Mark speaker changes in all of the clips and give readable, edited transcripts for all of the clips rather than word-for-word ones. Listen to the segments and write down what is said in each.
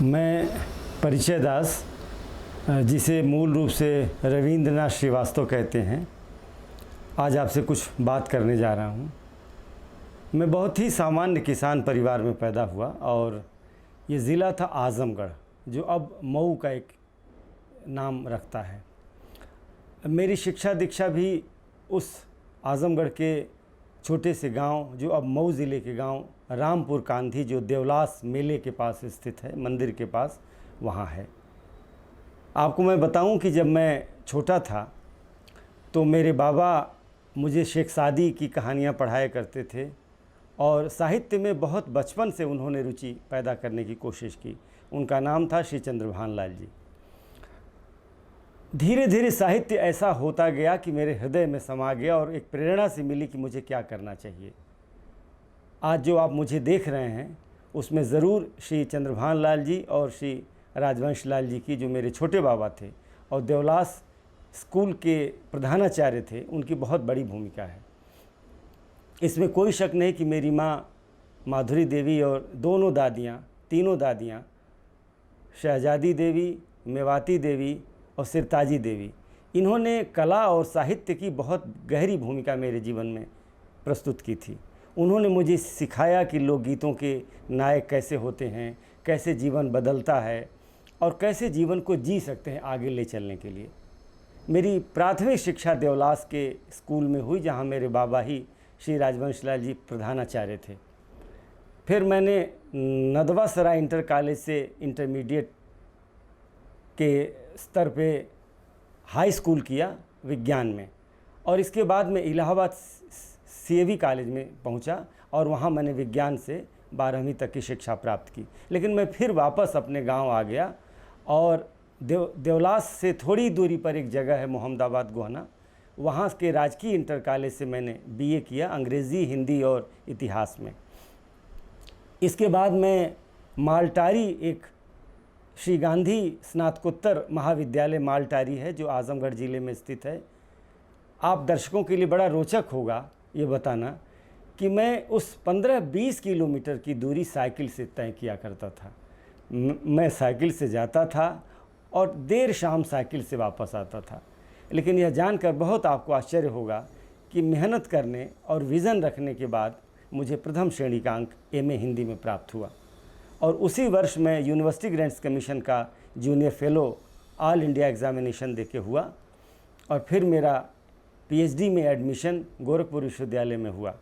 Speaker 1: मैं परिचय दास, जिसे मूल रूप से रविंद्रनाथ श्रीवास्तव कहते हैं, आज आपसे कुछ बात करने जा रहा हूँ। मैं बहुत ही सामान्य किसान परिवार में पैदा हुआ और ये ज़िला था आज़मगढ़, जो अब मऊ का एक नाम रखता है। मेरी शिक्षा दीक्षा भी उस आज़मगढ़ के छोटे से गांव, जो अब मऊ ज़िले के गांव रामपुर कांधी, जो देवलास मेले के पास स्थित है, मंदिर के पास, वहाँ है। आपको मैं बताऊं कि जब मैं छोटा था तो मेरे बाबा मुझे शेख सादी की कहानियाँ पढ़ाया करते थे और साहित्य में बहुत बचपन से उन्होंने रुचि पैदा करने की कोशिश की। उनका नाम था श्री चंद्रभान लाल जी। धीरे धीरे साहित्य ऐसा होता गया कि मेरे हृदय में समा गया और एक प्रेरणा से मिली कि मुझे क्या करना चाहिए। आज जो आप मुझे देख रहे हैं उसमें ज़रूर श्री चंद्रभान लाल जी और श्री राजवंश लाल जी की, जो मेरे छोटे बाबा थे और देवलास स्कूल के प्रधानाचार्य थे, उनकी बहुत बड़ी भूमिका है। इसमें कोई शक नहीं कि मेरी माँ माधुरी देवी और तीनों दादियाँ शहजादी देवी, मेवाती देवी और सिरताजी देवी, इन्होंने कला और साहित्य की बहुत गहरी भूमिका मेरे जीवन में प्रस्तुत की थी। उन्होंने मुझे सिखाया कि लोकगीतों के नायक कैसे होते हैं, कैसे जीवन बदलता है और कैसे जीवन को जी सकते हैं आगे ले चलने के लिए। मेरी प्राथमिक शिक्षा देवलास के स्कूल में हुई, जहाँ मेरे बाबा ही श्री राजवंश लाल जी प्रधानाचार्य थे। फिर मैंने नदवा सराय इंटर कॉलेज से इंटरमीडिएट के स्तर पे हाई स्कूल किया विज्ञान में, और इसके बाद मैं इलाहाबाद CAV कॉलेज में पहुंचा और वहां मैंने विज्ञान से 12वीं तक की शिक्षा प्राप्त की। लेकिन मैं फिर वापस अपने गांव आ गया और देवलास से थोड़ी दूरी पर एक जगह है मोहम्मदाबाद गोहना, वहाँ के राजकीय इंटर कॉलेज से मैंने BA किया अंग्रेज़ी, हिंदी और इतिहास में। इसके बाद मैं मालटारी, एक श्री गांधी स्नातकोत्तर महाविद्यालय मालटारी है, जो आज़मगढ़ ज़िले में स्थित है। आप दर्शकों के लिए बड़ा रोचक होगा ये बताना कि मैं उस 15-20 किलोमीटर की दूरी साइकिल से तय किया करता था। मैं साइकिल से जाता था और देर शाम साइकिल से वापस आता था। लेकिन यह जानकर बहुत आपको आश्चर्य होगा कि मेहनत करने और विज़न रखने के बाद मुझे प्रथम श्रेणी का अंक MA हिंदी में प्राप्त हुआ और उसी वर्ष मैं यूनिवर्सिटी ग्रांट्स कमीशन का junior fellow all India examination देके हुआ और फिर मेरा PhD में एडमिशन गोरखपुर विश्वविद्यालय में हुआ।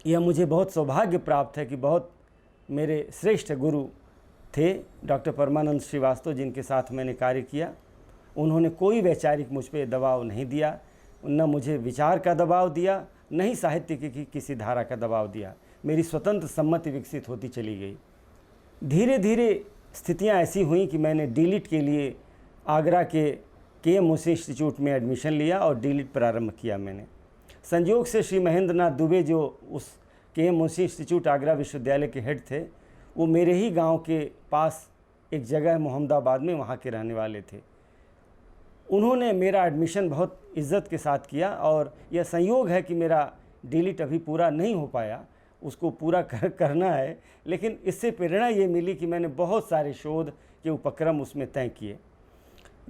Speaker 1: यह मुझे बहुत सौभाग्य प्राप्त है कि बहुत मेरे श्रेष्ठ गुरु थे डॉक्टर परमानंद श्रीवास्तव, जिनके साथ मैंने कार्य किया। उन्होंने कोई वैचारिक मुझ पर दबाव नहीं दिया, न मुझे विचार का दबाव दिया, न ही साहित्य की किसी धारा का दबाव दिया। मेरी स्वतंत्र सम्मति विकसित होती चली गई। धीरे धीरे स्थितियां ऐसी हुई कि मैंने डीलिट के लिए आगरा के KM मुंशी इंस्टीट्यूट में एडमिशन लिया और डीलिट प्रारंभ किया मैंने। संयोग से श्री महेंद्र नाथ दुबे, जो उस KM मुंशी इंस्टीट्यूट आगरा विश्वविद्यालय के हेड थे, वो मेरे ही गांव के पास एक जगह मोहम्मदाबाद में, वहाँ के रहने वाले थे। उन्होंने मेरा एडमिशन बहुत इज्जत के साथ किया और यह संयोग है कि मेरा डीलिट अभी पूरा नहीं हो पाया, उसको पूरा करना है। लेकिन इससे प्रेरणा ये मिली कि मैंने बहुत सारे शोध के उपक्रम उसमें तय किए।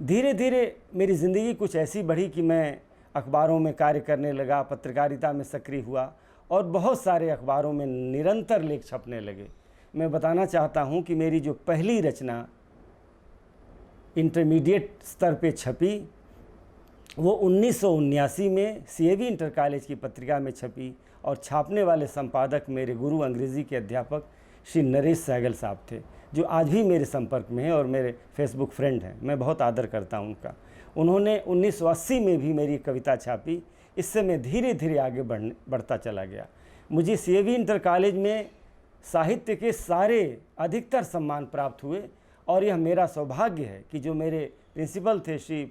Speaker 1: धीरे धीरे मेरी ज़िंदगी कुछ ऐसी बढ़ी कि मैं अखबारों में कार्य करने लगा, पत्रकारिता में सक्रिय हुआ और बहुत सारे अखबारों में निरंतर लेख छपने लगे। मैं बताना चाहता हूँ कि मेरी जो पहली रचना इंटरमीडिएट स्तर पे छपी, वो 1979 में CAV इंटर कॉलेज की पत्रिका में छपी और छापने वाले संपादक मेरे गुरु अंग्रेज़ी के अध्यापक श्री नरेश सहगल साहब थे, जो आज भी मेरे संपर्क में हैं और मेरे फेसबुक फ्रेंड हैं। मैं बहुत आदर करता हूं उनका। उन्होंने 1980 में भी मेरी कविता छापी। इससे मैं धीरे धीरे आगे बढ़ता चला गया। मुझे CAV इंटर कॉलेज में साहित्य के सारे अधिकतर सम्मान प्राप्त हुए और यह मेरा सौभाग्य है कि जो मेरे प्रिंसिपल थे श्री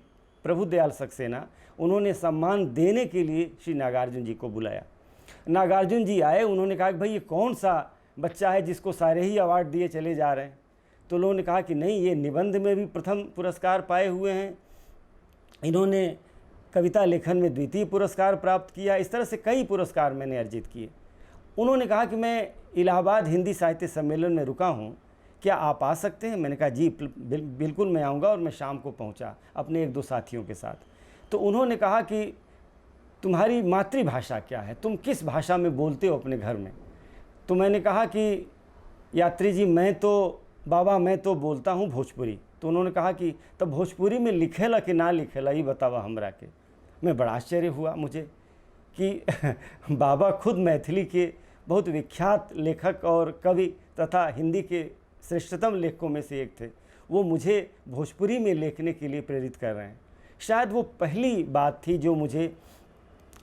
Speaker 1: प्रभुदयाल सक्सेना, उन्होंने सम्मान देने के लिए श्री नागार्जुन जी को बुलाया। नागार्जुन जी आए, उन्होंने कहा कि भाई ये कौन सा बच्चा है जिसको सारे ही अवार्ड दिए चले जा रहे हैं। तो लोगों ने कहा कि नहीं, ये निबंध में भी प्रथम पुरस्कार पाए हुए हैं, इन्होंने कविता लेखन में द्वितीय पुरस्कार प्राप्त किया। इस तरह से कई पुरस्कार मैंने अर्जित किए। उन्होंने कहा कि मैं इलाहाबाद हिंदी साहित्य सम्मेलन में रुका हूँ क्या आप आ सकते हैं? मैंने कहा जी बिल्कुल मैं आऊँगा, और मैं शाम को पहुँचा अपने 1-2 साथियों के साथ। तो उन्होंने कहा कि तुम्हारी मातृभाषा क्या है, तुम किस भाषा में बोलते हो अपने घर में? तो मैंने कहा कि यात्री जी बाबा मैं तो बोलता हूँ भोजपुरी। तो उन्होंने कहा कि तब भोजपुरी में लिखेला कि ना लिखेला, ये बतावा हमरा के। मैं बड़ा आश्चर्य हुआ मुझे कि बाबा खुद मैथिली के बहुत विख्यात लेखक और कवि तथा हिंदी के श्रेष्ठतम लेखकों में से एक थे, वो मुझे भोजपुरी में लिखने के लिए प्रेरित कर रहे हैं। शायद वो पहली बात थी जो मुझे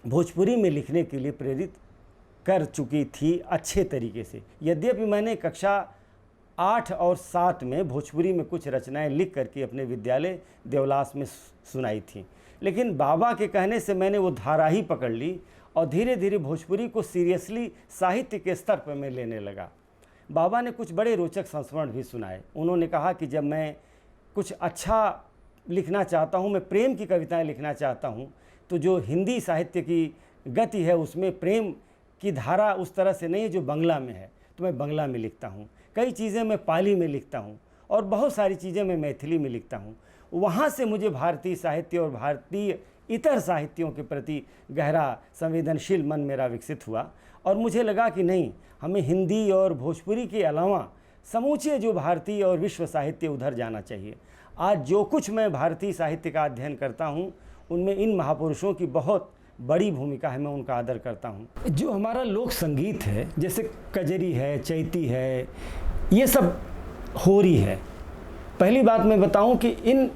Speaker 1: भोजपुरी में लिखने के लिए प्रेरित कर चुकी थी अच्छे तरीके से। यद्यपि मैंने कक्षा 8 और 7 में भोजपुरी में कुछ रचनाएं लिख करके अपने विद्यालय देवलास में सुनाई थी, लेकिन बाबा के कहने से मैंने वो धारा ही पकड़ ली और धीरे धीरे भोजपुरी को सीरियसली साहित्य के स्तर पर मैं लेने लगा। बाबा ने कुछ बड़े रोचक संस्मरण भी सुनाए। उन्होंने कहा कि जब मैं कुछ अच्छा लिखना चाहता हूँ, मैं प्रेम की कविताएं लिखना चाहता हूँ, तो जो हिंदी साहित्य की गति है उसमें प्रेम की धारा उस तरह से नहीं है जो बांग्ला में है, तो मैं बांग्ला में लिखता हूँ। कई चीज़ें मैं पाली में लिखता हूँ और बहुत सारी चीज़ें मैं मैथिली में लिखता हूँ। वहाँ से मुझे भारतीय साहित्य और भारतीय इतर साहित्यों के प्रति गहरा संवेदनशील मन मेरा विकसित हुआ, और मुझे लगा कि नहीं, हमें हिंदी और भोजपुरी के अलावा समूचे जो भारतीय और विश्व साहित्य उधर जाना चाहिए। आज जो कुछ मैं भारतीय साहित्य का अध्ययन करता हूँ उनमें इन महापुरुषों की बहुत बड़ी भूमिका है, मैं उनका आदर करता हूँ। जो हमारा लोक संगीत है, जैसे कजरी है, चैती है, ये सब होरी है। पहली बात मैं बताऊं कि इन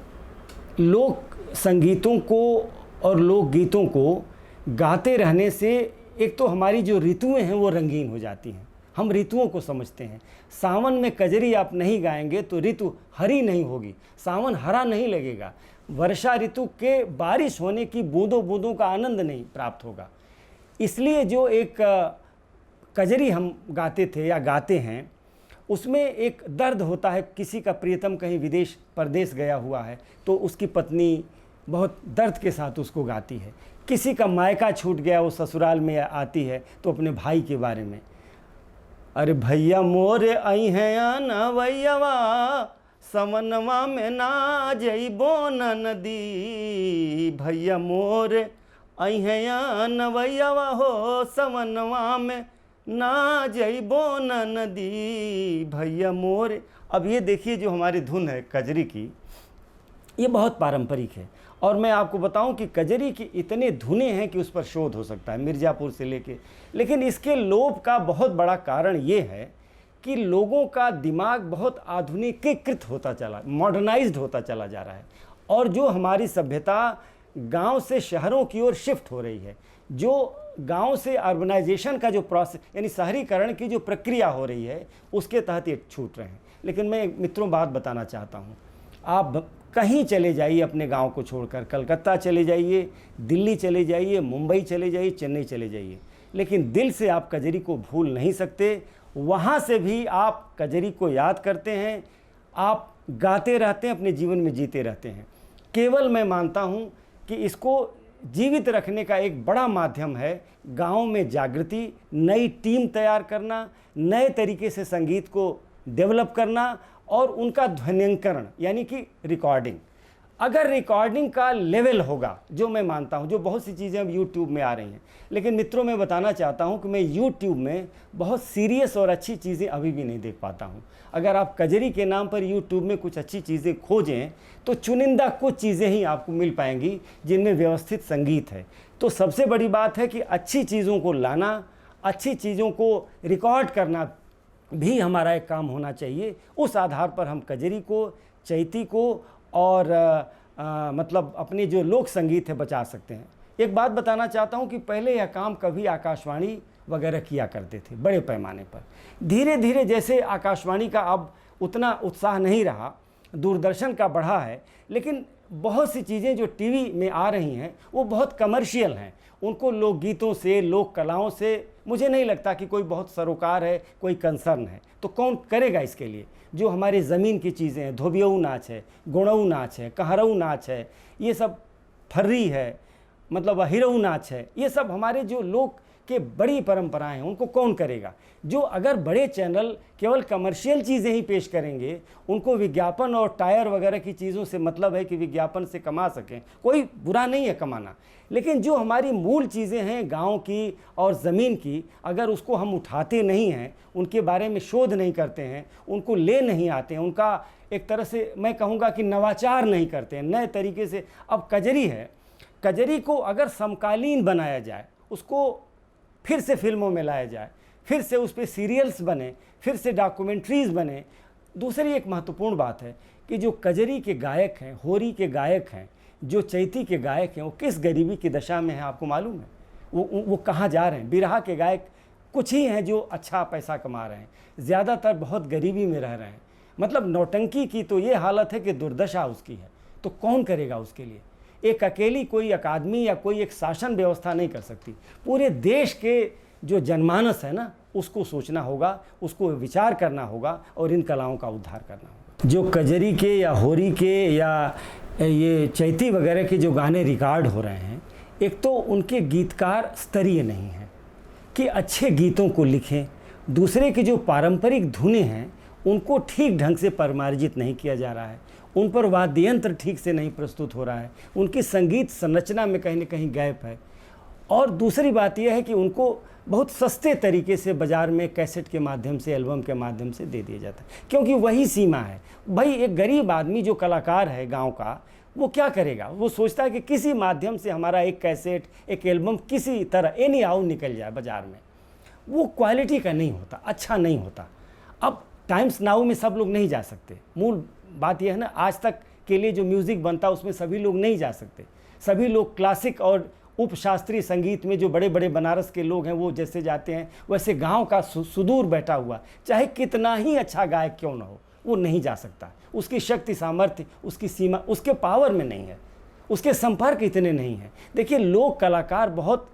Speaker 1: लोक संगीतों को और लोकगीतों को गाते रहने से एक तो हमारी जो ऋतुएं हैं वो रंगीन हो जाती हैं, हम ऋतुओं को समझते हैं। सावन में कजरी आप नहीं गाएंगे तो ऋतु हरी नहीं होगी, सावन हरा नहीं लगेगा, वर्षा ऋतु के बारिश होने की बूंदों बूंदों का आनंद नहीं प्राप्त होगा। इसलिए जो एक कजरी हम गाते थे या गाते हैं उसमें एक दर्द होता है। किसी का प्रियतम कहीं विदेश परदेश गया हुआ है तो उसकी पत्नी बहुत दर्द के साथ उसको गाती है। किसी का मायका छूट गया, वो ससुराल में आती है तो अपने भाई के बारे में, अरे भैया मोरे आई हैं नवैयावा, समनवा में ना जइबो न नदी, भैया मोरे आई हैं नवैयावा हो, समनवा में ना जइबो न नदी, भैया मोरे। अब ये देखिए जो हमारी धुन है कजरी की, ये बहुत पारंपरिक है, और मैं आपको बताऊं कि कजरी की इतने धुनें हैं कि उस पर शोध हो सकता है मिर्ज़ापुर से लेके। लेकिन इसके लोप का बहुत बड़ा कारण ये है कि लोगों का दिमाग बहुत आधुनिकीकृत होता चला, मॉडर्नाइज्ड होता चला जा रहा है, और जो हमारी सभ्यता गांव से शहरों की ओर शिफ्ट हो रही है, जो गांव से अर्बनाइजेशन का जो प्रोसेस यानी शहरीकरण की जो प्रक्रिया हो रही है उसके तहत ये छूट रहे हैं। लेकिन मैं मित्रों बात बताना चाहता हूँ, आप कहीं चले जाइए अपने गांव को छोड़कर, कलकत्ता चले जाइए, दिल्ली चले जाइए, मुंबई चले जाइए, चेन्नई चले जाइए, लेकिन दिल से आप कजरी को भूल नहीं सकते। वहाँ से भी आप कजरी को याद करते हैं, आप गाते रहते हैं, अपने जीवन में जीते रहते हैं। केवल मैं मानता हूँ कि इसको जीवित रखने का एक बड़ा माध्यम है गाँव में जागृति, नई टीम तैयार करना, नए तरीके से संगीत को डेवलप करना और उनका ध्वन्यंकरण यानी कि रिकॉर्डिंग। अगर रिकॉर्डिंग का लेवल होगा, जो मैं मानता हूं, जो बहुत सी चीज़ें अब यूट्यूब में आ रही हैं, लेकिन मित्रों मैं बताना चाहता हूं कि मैं यूट्यूब में बहुत सीरियस और अच्छी चीज़ें अभी भी नहीं देख पाता हूं। अगर आप कजरी के नाम पर यूट्यूब में कुछ अच्छी चीज़ें खोजें तो चुनिंदा कुछ चीज़ें ही आपको मिल पाएंगी जिनमें व्यवस्थित संगीत है। तो सबसे बड़ी बात है कि अच्छी चीज़ों को लाना, अच्छी चीज़ों को रिकॉर्ड करना भी हमारा एक काम होना चाहिए। उस आधार पर हम कजरी को, चैती को और मतलब अपने जो लोक संगीत है बचा सकते हैं। एक बात बताना चाहता हूं कि पहले यह काम कभी आकाशवाणी वगैरह किया करते थे बड़े पैमाने पर। धीरे धीरे जैसे आकाशवाणी का अब उतना उत्साह नहीं रहा, दूरदर्शन का बढ़ा है, लेकिन बहुत सी चीज़ें जो टीवी में आ रही हैं वो बहुत कमर्शियल हैं। उनको लोकगीतों से, लोक कलाओं से मुझे नहीं लगता कि कोई बहुत सरोकार है, कोई कंसर्न है। तो कौन करेगा इसके लिए? जो हमारे ज़मीन की चीज़ें हैं, धोबियऊ नाच है, गुणऊ नाच है, कहरऊ नाच है, ये सब फर्री है, मतलब हिरऊ नाच है, ये सब हमारे जो लोक कि बड़ी परंपराएं हैं उनको कौन करेगा। जो अगर बड़े चैनल केवल कमर्शियल चीज़ें ही पेश करेंगे, उनको विज्ञापन और टायर वगैरह की चीज़ों से मतलब है कि विज्ञापन से कमा सकें, कोई बुरा नहीं है कमाना, लेकिन जो हमारी मूल चीज़ें हैं गांव की और ज़मीन की, अगर उसको हम उठाते नहीं हैं, उनके बारे में शोध नहीं करते हैं, उनको ले नहीं आते हैं, उनका एक तरह से मैं कहूँगा कि नवाचार नहीं करते हैं नए तरीके से। अब कजरी है, कजरी को अगर समकालीन बनाया जाए, उसको फिर से फिल्मों में लाया जाए, फिर से उस पर सीरियल्स बने, फिर से डॉक्यूमेंट्रीज़ बने। दूसरी एक महत्वपूर्ण बात है कि जो कजरी के गायक हैं, होरी के गायक हैं, जो चैती के गायक हैं, वो किस गरीबी की दशा में हैं आपको मालूम है? वो कहाँ जा रहे हैं? बिरहा के गायक कुछ ही हैं जो अच्छा पैसा कमा रहे हैं, ज़्यादातर बहुत गरीबी में रह रहे हैं। मतलब नौटंकी की तो ये हालत है कि दुर्दशा उसकी है, तो कौन करेगा उसके लिए? एक अकेली कोई अकादमी या कोई एक शासन व्यवस्था नहीं कर सकती। पूरे देश के जो जनमानस है ना, उसको सोचना होगा, उसको विचार करना होगा और इन कलाओं का उद्धार करना होगा। जो कजरी के या होरी के या ये चैती वगैरह के जो गाने रिकॉर्ड हो रहे हैं, एक तो उनके गीतकार स्तरीय नहीं हैं कि अच्छे गीतों को लिखें, दूसरे की जो पारंपरिक धुनें हैं उनको ठीक ढंग से परिमार्जित नहीं किया जा रहा है, उन पर वाद्य यंत्र ठीक से नहीं प्रस्तुत हो रहा है, उनकी संगीत संरचना में कहीं न कहीं गैप है। और दूसरी बात यह है कि उनको बहुत सस्ते तरीके से बाज़ार में कैसेट के माध्यम से, एल्बम के माध्यम से दे दिया जाता है, क्योंकि वही सीमा है। भाई एक गरीब आदमी जो कलाकार है गांव का, वो क्या करेगा? वो सोचता है कि किसी माध्यम से हमारा एक कैसेट, एक एल्बम किसी तरह एनी हाउ निकल जाए बाज़ार में। वो क्वालिटी का नहीं होता, अच्छा नहीं होता। अब टाइम्स नाउ में सब लोग नहीं जा सकते। मूल बात यह है ना, आज तक के लिए जो म्यूज़िक बनता है उसमें सभी लोग नहीं जा सकते। सभी लोग क्लासिक और उपशास्त्रीय संगीत में जो बड़े बड़े बनारस के लोग हैं वो जैसे जाते हैं, वैसे गांव का सुदूर बैठा हुआ चाहे कितना ही अच्छा गायक क्यों ना हो, वो नहीं जा सकता। उसकी शक्ति सामर्थ्य, उसकी सीमा उसके पावर में नहीं है, उसके संपर्क इतने नहीं हैं। देखिए लोक कलाकार बहुत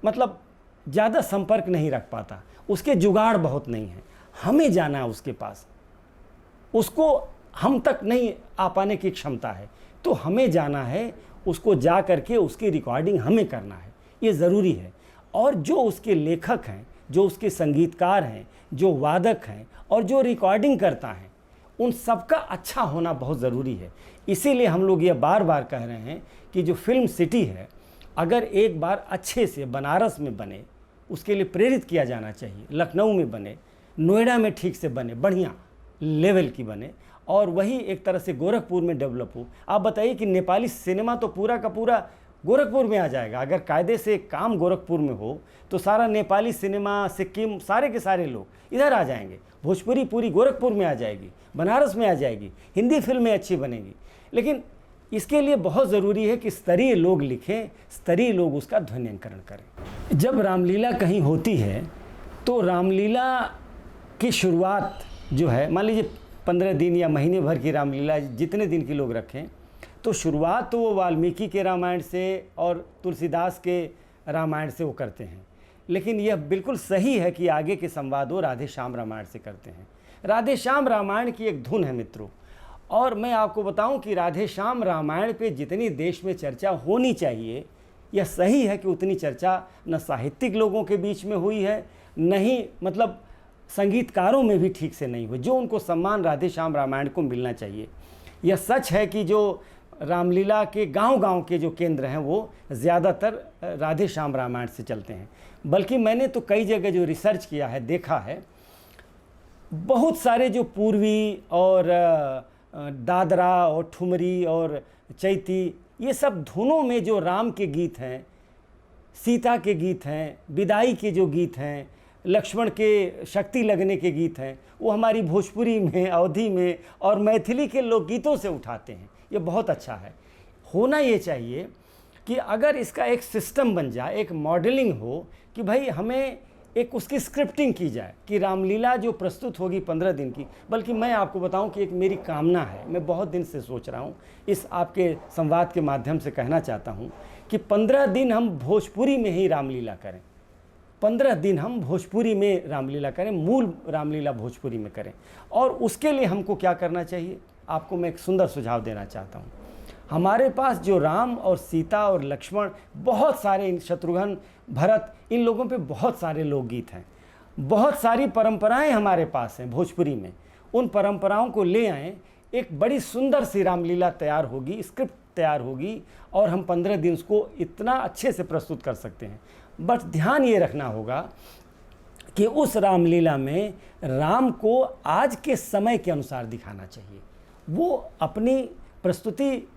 Speaker 1: मतलब ज़्यादा संपर्क नहीं रख पाता, उसके जुगाड़ बहुत नहीं है। हमें जाना है उसके पास, उसको हम तक नहीं आ पाने की क्षमता है, तो हमें जाना है, उसको जा करके उसकी रिकॉर्डिंग हमें करना है, ये ज़रूरी है। और जो उसके लेखक हैं, जो उसके संगीतकार हैं, जो वादक हैं और जो रिकॉर्डिंग करता है, उन सबका अच्छा होना बहुत ज़रूरी है। इसीलिए हम लोग ये बार बार कह रहे हैं कि जो फिल्म सिटी है, अगर एक बार अच्छे से बनारस में बने, उसके लिए प्रेरित किया जाना चाहिए। लखनऊ में बने, नोएडा में ठीक से बने, बढ़िया लेवल की बने, और वही एक तरह से गोरखपुर में डेवलप हो। आप बताइए कि नेपाली सिनेमा तो पूरा का पूरा गोरखपुर में आ जाएगा। अगर कायदे से काम गोरखपुर में हो तो सारा नेपाली सिनेमा, सिक्किम, सारे के सारे लोग इधर आ जाएंगे। भोजपुरी पूरी गोरखपुर में आ जाएगी, बनारस में आ जाएगी, हिंदी फिल्में अच्छी बनेगी। लेकिन इसके लिए बहुत ज़रूरी है कि स्तरीय लोग लिखें, स्तरीय लोग उसका ध्वन्यांकरण करें। जब रामलीला कहीं होती है तो रामलीला की शुरुआत जो है, मान लीजिए 15 दिन या महीने भर की रामलीला, जितने दिन की लोग रखें, तो शुरुआत तो वो वाल्मीकि के रामायण से और तुलसीदास के रामायण से वो करते हैं। लेकिन यह बिल्कुल सही है कि आगे के संवाद वो राधे श्याम रामायण से करते हैं। राधे श्याम रामायण की एक धुन है मित्रों, और मैं आपको बताऊं कि राधे श्याम रामायण पे जितनी देश में चर्चा होनी चाहिए, यह सही है कि उतनी चर्चा न साहित्यिक लोगों के बीच में हुई है, न ही मतलब संगीतकारों में भी ठीक से नहीं हुई, जो उनको सम्मान राधे श्याम रामायण को मिलना चाहिए। यह सच है कि जो रामलीला के गांव-गांव के जो केंद्र हैं वो ज़्यादातर राधे श्याम रामायण से चलते हैं। बल्कि मैंने तो कई जगह जो रिसर्च किया है, देखा है, बहुत सारे जो पूर्वी और दादरा और ठुमरी और चैती, ये सब धुनों में जो राम के गीत हैं, सीता के गीत हैं, विदाई के जो गीत हैं, लक्ष्मण के शक्ति लगने के गीत हैं, वो हमारी भोजपुरी में, अवधी में और मैथिली के लोकगीतों से उठाते हैं। ये बहुत अच्छा है। होना ये चाहिए कि अगर इसका एक सिस्टम बन जाए, एक मॉडलिंग हो कि भाई हमें एक उसकी स्क्रिप्टिंग की जाए कि रामलीला जो प्रस्तुत होगी 15 दिन की। बल्कि मैं आपको बताऊं कि एक मेरी कामना है, मैं बहुत दिन से सोच रहा हूं, इस आपके संवाद के माध्यम से कहना चाहता हूं कि 15 दिन हम भोजपुरी में ही रामलीला करें। 15 दिन हम भोजपुरी में रामलीला करें, मूल रामलीला भोजपुरी में करें। और उसके लिए हमको क्या करना चाहिए, आपको मैं एक सुंदर सुझाव देना चाहता हूँ। हमारे पास जो राम और सीता और लक्ष्मण, बहुत सारे शत्रुघ्न, भरत, इन लोगों पे बहुत सारे लोकगीत हैं, बहुत सारी परंपराएं हमारे पास हैं भोजपुरी में। उन परंपराओं को ले आएँ, एक बड़ी सुंदर सी रामलीला तैयार होगी, स्क्रिप्ट तैयार होगी, और हम 15 दिन उसको इतना अच्छे से प्रस्तुत कर सकते हैं। बट ध्यान ये रखना होगा कि उस रामलीला में राम को आज के समय के अनुसार दिखाना चाहिए। वो अपनी प्रस्तुति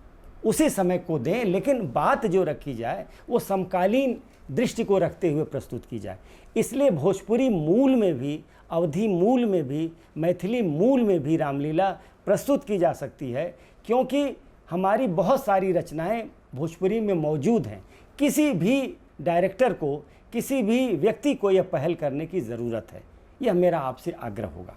Speaker 1: उसी समय को दें, लेकिन बात जो रखी जाए वो समकालीन दृष्टि को रखते हुए प्रस्तुत की जाए। इसलिए भोजपुरी मूल में भी, अवधी मूल में भी, मैथिली मूल में भी रामलीला प्रस्तुत की जा सकती है, क्योंकि हमारी बहुत सारी रचनाएं भोजपुरी में मौजूद हैं। किसी भी डायरेक्टर को, किसी भी व्यक्ति को यह पहल करने की ज़रूरत है। यह मेरा आपसे आग्रह होगा।